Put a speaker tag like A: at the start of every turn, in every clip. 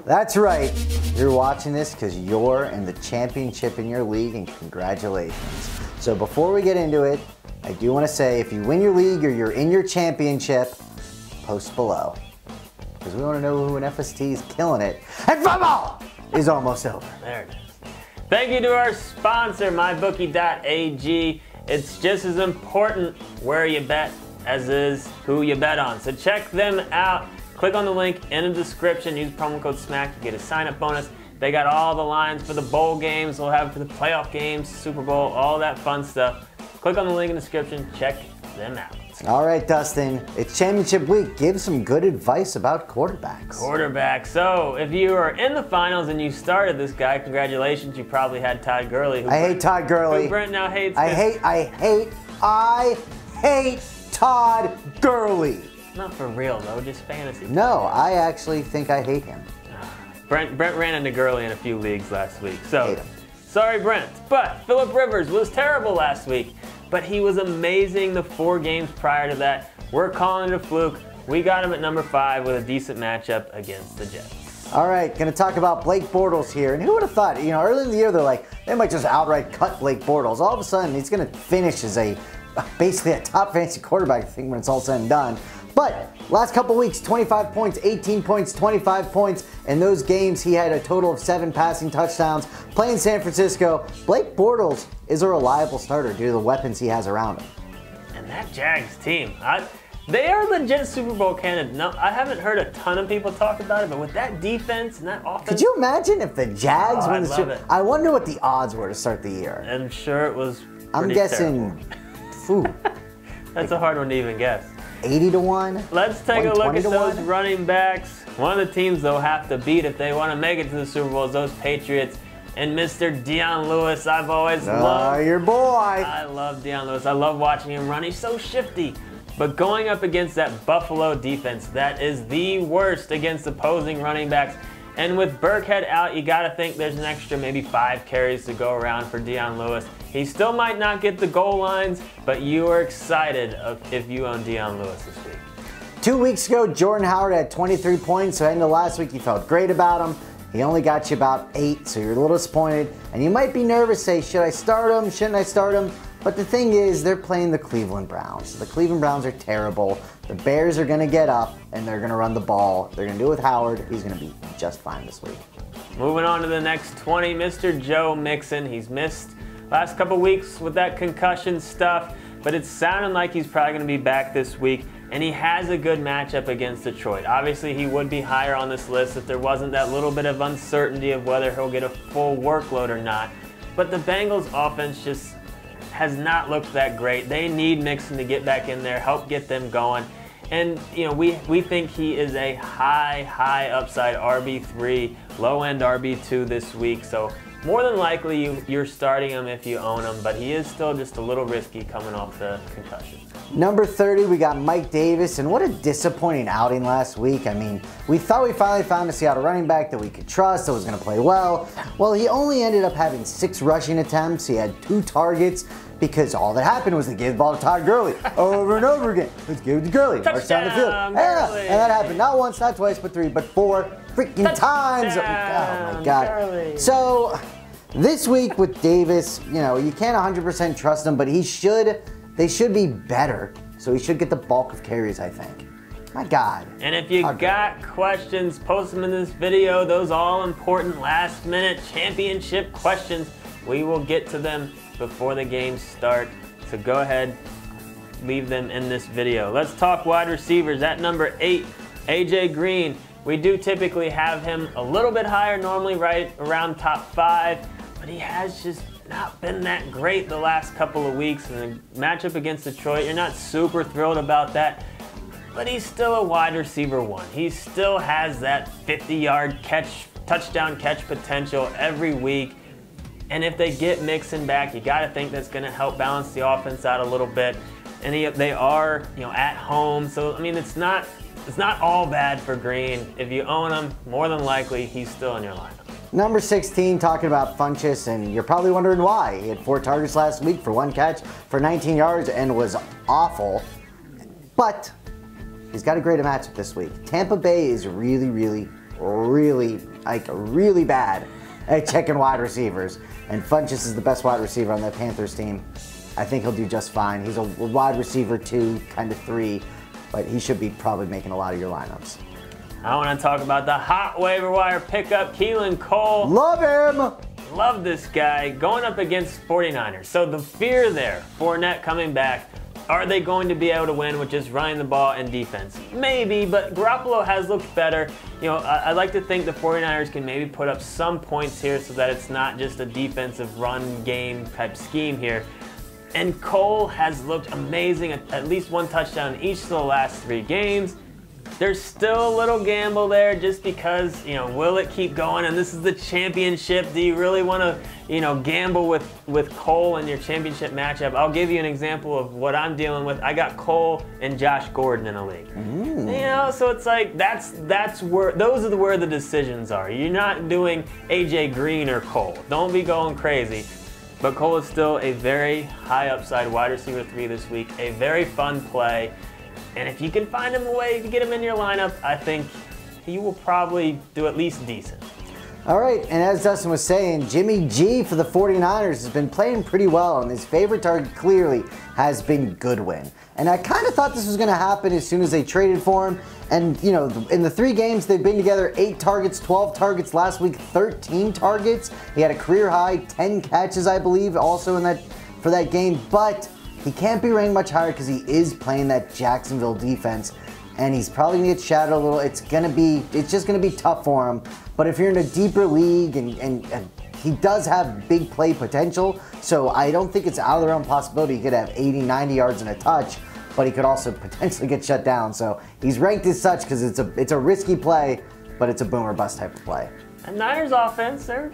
A: That's right. You're watching this because you're in the championship in your league, and congratulations. So before we get into it, I do want to say if you win your league or you're in your championship, post below. Because we want to know who in FST is killing it. And football is almost over.
B: There it is. Thank you to our sponsor, mybookie.ag. It's just as important where you bet as is who you bet on. So check them out. Click on the link in the description. Use promo code SMACK to get a sign-up bonus. They got all the lines for the bowl games. They'll have it for the playoff games, Super Bowl, all that fun stuff. Click on the link in the description. Check them out.
A: All right, Dustin. It's championship week. Give some good advice about quarterbacks.
B: So if you are in the finals and you started this guy, congratulations. You probably had Todd Gurley.
A: I hate Todd Gurley.
B: Who Brent now hates.
A: I hate Todd Gurley.
B: Not for real though, just fantasy.
A: No, I actually think I hate him.
B: Brent ran into Gurley in a few leagues last week. So
A: Hate him.
B: Sorry, Brent. But Phillip Rivers was terrible last week, but he was amazing the 4 games prior to that. We're calling it a fluke. We got him at number 5 with a decent matchup against the Jets.
A: All right, going to talk about Blake Bortles here. And who would have thought, you know, early in the year, they're like, they might just outright cut Blake Bortles. All of a sudden, he's going to finish as basically a top fantasy quarterback, I think, when it's all said and done. But last couple weeks, 25 points, 18 points, 25 points. In those games, he had a total of 7 passing touchdowns. Playing San Francisco, Blake Bortles is a reliable starter due to the weapons he has around him.
B: And that Jags team, they are legit Super Bowl candidates. No, I haven't heard a ton of people talk about it, but with that defense and that offense.
A: Could you imagine if the Jags win the
B: I'd
A: Super
B: love it.
A: I wonder what the odds were to start the year.
B: I'm sure it was
A: I'm
B: pretty
A: guessing,
B: terrible. That's a hard one to even guess.
A: 80 to 1.
B: Let's take a look at those
A: 1.
B: running backs. One of the teams they'll have to beat if they want to make it to the Super Bowl is those Patriots. And Mr. Dion Lewis, I've always loved.
A: Your boy.
B: I love Dion Lewis. I love watching him run. He's so shifty. But going up against that Buffalo defense, that is the worst against opposing running backs. And with Burkhead out, you got to think there's an extra maybe 5 carries to go around for Dion Lewis. He still might not get the goal lines, but you are excited if you own Dion Lewis this week.
A: 2 weeks ago, Jordan Howard had 23 points, so into last week you felt great about him. He only got you about 8, so you're a little disappointed. And you might be nervous, say, should I start him? Shouldn't I start him? But the thing is, they're playing the Cleveland Browns. The Cleveland Browns are terrible. The Bears are going to get up, and they're going to run the ball. They're going to do it with Howard. He's going to be just fine this week.
B: Moving on to the next 20, Mr. Joe Mixon. He's missed last couple weeks with that concussion stuff, but it's sounding like he's probably going to be back this week, and he has a good matchup against Detroit. Obviously, he would be higher on this list if there wasn't that little bit of uncertainty of whether he'll get a full workload or not. But the Bengals offense just has not looked that great. They need Mixon to get back in there, help get them going. And, you know, we think he is a high upside RB3, low-end RB2 this week. So more than likely you're starting him if you own him, but he is still just a little risky coming off the concussion.
A: Number 30, we got Mike Davis, and what a disappointing outing last week. I mean, we thought we finally found a Seattle running back that we could trust, that was going to play well. Well, he only ended up having 6 rushing attempts. He had 2 targets because all that happened was they gave the ball to Todd Gurley over and over again. Let's give it to Gurley. March down the field. Yeah, and that happened not once, not twice, but 3, but 4 freaking times. Oh my God.
B: Gurley.
A: So this week with Davis, you know, you can't 100% trust him, but they should be better. So he should get the bulk of carries, I think. My God.
B: And if you got questions, post them in this video. Those all important last minute championship questions. We will get to them before the games start. So go ahead, leave them in this video. Let's talk wide receivers. At number 8, AJ Green. We do typically have him a little bit higher, normally right around top 5, but he has just not been that great the last couple of weeks. And the matchup against Detroit, you're not super thrilled about that, but he's still a wide receiver 1. He still has that 50-yard touchdown catch potential every week. And if they get Mixon back, you got to think that's going to help balance the offense out a little bit. And they are, you know, at home, so I mean it's not all bad for Green. If you own him, more than likely he's still in your lineup.
A: Number 16, talking about Funchess, and you're probably wondering why. He had 4 targets last week for 1 catch for 19 yards and was awful. But he's got a great matchup this week. Tampa Bay is really really bad at checking wide receivers. And Funchess is the best wide receiver on that Panthers team. I think he'll do just fine. He's a wide receiver 2, kind of 3, but he should be probably making a lot of your lineups.
B: I want to talk about the hot waiver wire pickup, Keelan Cole.
A: Love him!
B: Love this guy going up against 49ers. So the fear there, Fournette coming back, are they going to be able to win with just running the ball and defense? Maybe, but Garoppolo has looked better. You know, I'd like to think the 49ers can maybe put up some points here so that it's not just a defensive run game type scheme here. And Cole has looked amazing, at least 1 touchdown in each of the last 3 games. There's still a little gamble there just because, you know, will it keep going? And this is the championship. Do you really want to, you know, gamble with Cole in your championship matchup? I'll give you an example of what I'm dealing with. I got Cole and Josh Gordon in a league. You know, so it's like those are where the decisions are. You're not doing AJ Green or Cole. Don't be going crazy. But Cole is still a very high upside wide receiver 3 this week. A very fun play. And if you can find him a way to get him in your lineup, I think he will probably do at least decent.
A: All right, and as Dustin was saying, Jimmy G for the 49ers has been playing pretty well, and his favorite target clearly has been Goodwin. And I kind of thought this was going to happen as soon as they traded for him. And, you know, in the 3 games they've been together, 8 targets, 12 targets. Last week, 13 targets. He had a career high, 10 catches, I believe, also for that game. But he can't be ranked much higher because he is playing that Jacksonville defense, and he's probably gonna get shadowed a little. It's just gonna be tough for him. But if you're in a deeper league, and he does have big play potential, so I don't think it's out of the realm possibility he could have 80, 90 yards and a touch, but he could also potentially get shut down. So he's ranked as such because it's a risky play, but it's a boom or bust type of play.
B: And Niners offense, they're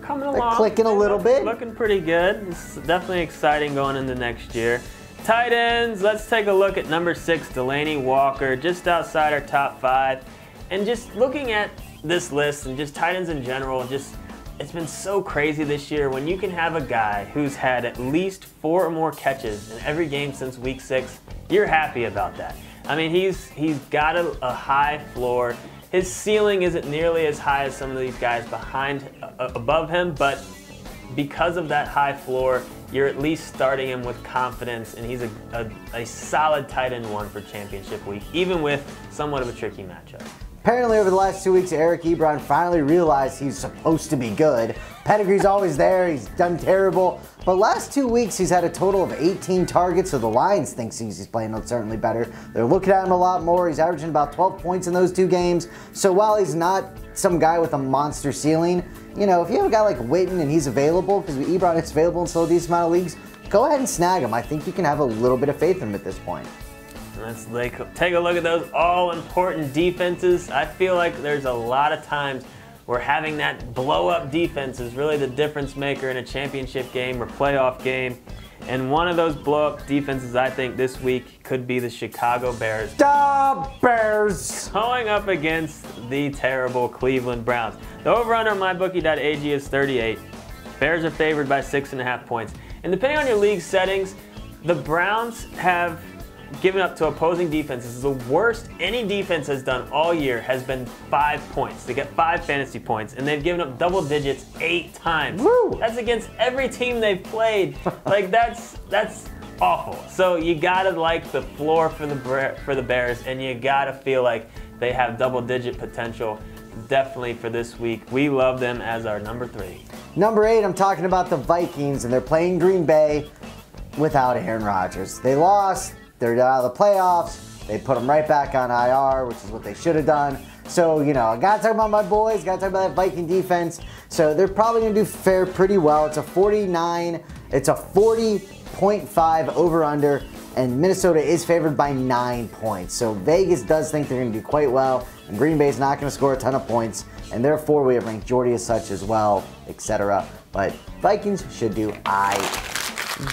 B: coming along.
A: Clicking a little bit.
B: Looking pretty good. It's definitely exciting going into next year. Tight ends, let's take a look at number 6, Delaney Walker, just outside our top 5. And just looking at this list and just tight ends in general, it's been so crazy this year when you can have a guy who's had at least 4 or more catches in every game since week 6. You're happy about that. I mean, he's got a high floor. His ceiling isn't nearly as high as some of these guys above him, but because of that high floor, you're at least starting him with confidence, and he's a solid tight end 1 for championship week, even with somewhat of a tricky matchup.
A: Apparently over the last 2 weeks, Eric Ebron finally realized he's supposed to be good. Pedigree's always there, he's done terrible. But last 2 weeks, he's had a total of 18 targets, so the Lions think he's playing certainly better. They're looking at him a lot more. He's averaging about 12 points in those 2 games. So while he's not some guy with a monster ceiling, you know, if you have a guy like Witten and he's available, because Ebron is available in still a decent amount of leagues, go ahead and snag him. I think you can have a little bit of faith in him at this point.
B: Let's take a look at those all-important defenses. I feel like there's a lot of times where having that blow-up defense is really the difference maker in a championship game or playoff game. And one of those blow-up defenses I think this week could be the Chicago Bears.
A: The Bears!
B: Going up against the terrible Cleveland Browns. The over-under on mybookie.ag is 38. Bears are favored by 6.5 points. And depending on your league settings, the Browns have given up to opposing defenses. The worst any defense has done all year has been 5 points. They get 5 fantasy points, and they've given up double digits 8 times.
A: Woo!
B: That's against every team they've played. Like that's awful. So you gotta like the floor for the Bears, and you gotta feel like they have double-digit potential. Definitely for this week. We love them as our number 3.
A: Number 8, I'm talking about the Vikings, and they're playing Green Bay without Aaron Rodgers. They lost. They're out of the playoffs. They put them right back on IR, which is what they should have done. So, you know, I got to talk about my boys. Got to talk about that Viking defense. So they're probably going to fare pretty well. It's a 40.5 over-under, and Minnesota is favored by 9 points. So Vegas does think they're going to do quite well, and Green Bay's not going to score a ton of points, and therefore we have ranked Jordy as such as well, etc. But Vikings should do aight.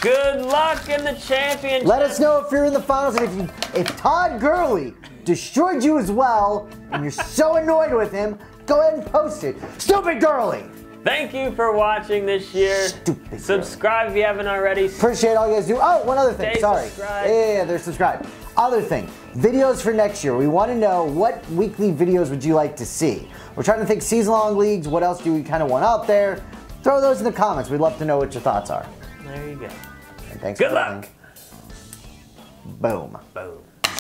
B: Good luck in the championship.
A: Let us know if you're in the finals, and if Todd Gurley destroyed you as well, and you're so annoyed with him, go ahead and post it. Stupid Gurley!
B: Thank you for watching this year.
A: Stupid
B: Subscribe
A: Gurley.
B: if you haven't already.
A: Appreciate all you guys do. Oh, one other thing.
B: Stay
A: Sorry.
B: subscribed.
A: Yeah, they're subscribed. Other thing. Videos for next year. We want to know, what weekly videos would you like to see? We're trying to think season-long leagues. What else do we kind of want out there? Throw those in the comments. We'd love to know what your thoughts are.
B: There you go.
A: And thanks
B: Good
A: for
B: luck.
A: watching. Boom.
B: Boom.